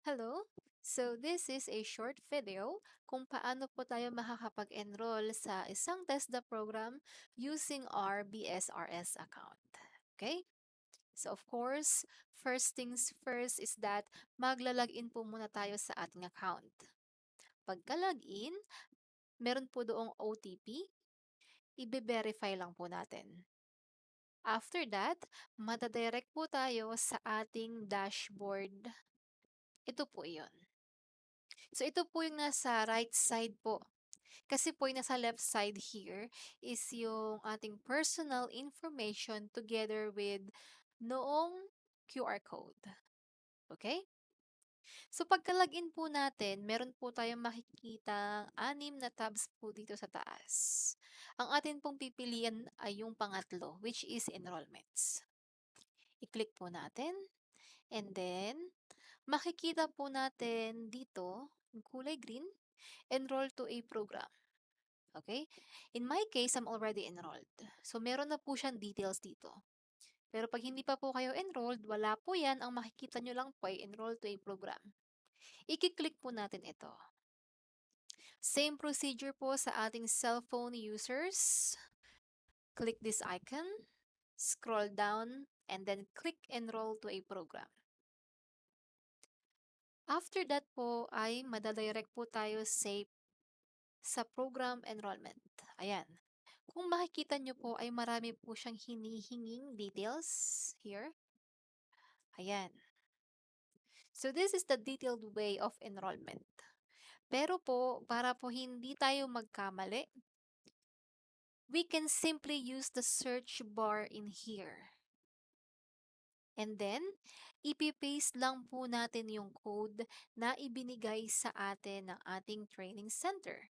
Hello! So this is a short video kung paano po tayo makakapag-enroll sa isang TESDA program using our BSRS account. Okay? So of course, first things first is that magla-login po muna tayo sa ating account. Pagka-login, meron po doong OTP, i-verify lang po natin. After that, matadirect po tayo sa ating dashboard. Ito po yun. So ito po yung nasa right side po. Kasi po yung nasa left side here is yung ating personal information together with noong QR code. Okay? So pagka-login po natin, meron po tayong makikita 6 na tabs po dito sa taas. Ang atin pong pipilian ay yung pangatlo, which is enrollments. I-click po natin and then makikita po natin dito, yung kulay green, enroll to a program. Okay? In my case, I'm already enrolled. So, meron na po siyang details dito. Pero pag hindi pa po kayo enrolled, wala po yan. Ang makikita nyo lang po ay enroll to a program. I-click po natin ito. Same procedure po sa ating cellphone users. Click this icon, scroll down, and then click enroll to a program. After that po ay madadirect po tayo sa program enrollment. Ayan. Kung makikita nyo po ay marami po siyang hinihinging details here. Ayan. So this is the detailed way of enrollment. Pero po, para po hindi tayo magkamali, we can simply use the search bar in here. And then, ipipaste lang po natin yung code na ibinigay sa atin ng ating training center.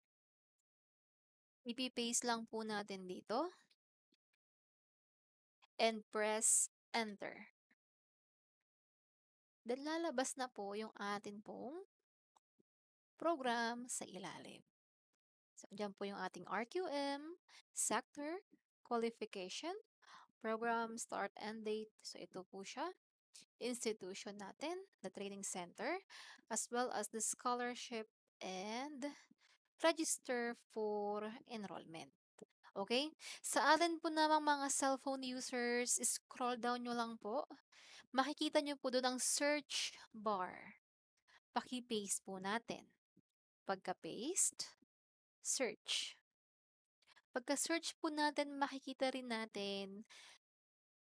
Ipipaste lang po natin dito and press enter. Then lalabas na po yung atin pong program sa ilalim. So, dyan po yung ating RQM, sector, qualification, program start and date. So, ito po siya. Institution natin, the training center, as well as the scholarship and register for enrollment. Okay? Sa atin po namang mga cellphone users, scroll down nyo lang po. Makikita nyo po doon ang search bar. Paki-paste po natin. Pagka-paste, search. Pagka-search po natin, makikita rin natin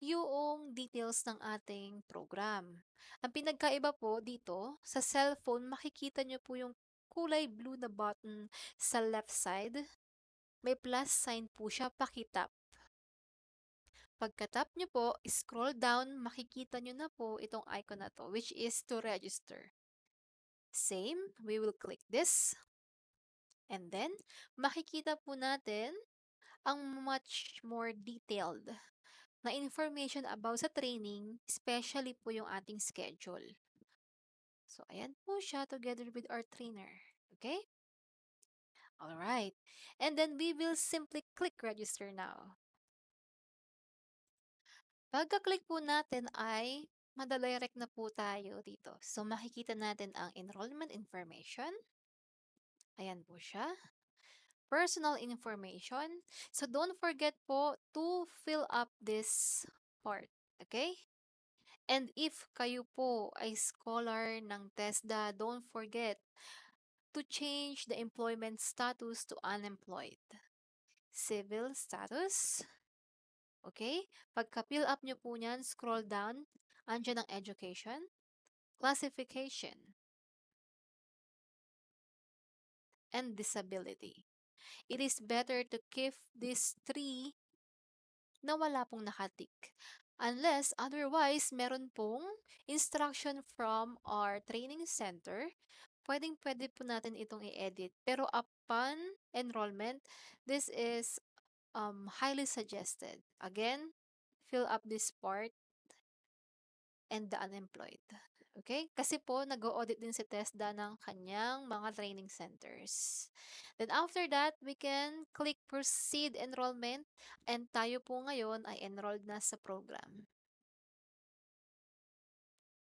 yung details ng ating program. Ang pinagkaiba po dito, sa cellphone, makikita nyo po yung kulay blue na button sa left side. May plus sign po siya, paki-tap. Pagka-tap nyo po, scroll down, makikita nyo na po itong icon na to, which is to register. Same, we will click this. And then, makikita po natin ang much more detailed na information about sa training, especially po yung ating schedule. So, ayan po siya together with our trainer. Okay? Alright. And then, we will simply click register now. Pagka-click po natin ay madadirect na po tayo dito. So, makikita natin ang enrollment information. Ayan po siya. Personal information. So, don't forget po to fill up this part. Okay? And if kayo po ay scholar ng TESDA, don't forget to change the employment status to unemployed. Civil status. Okay? Pagka-fill up nyo po niyan, scroll down. Andyan ang education. Classification. And disability. It is better to keep these three na wala pong nakatik. Unless otherwise, meron pong instruction from our training center, pwede po natin itong i-edit. Pero upon enrollment, this is highly suggested. Again, fill up this part and the unemployed. Okay? Kasi po, nag-audit din si TESDA ng kanyang mga training centers. Then after that, we can click proceed enrollment and tayo po ngayon ay enrolled na sa program.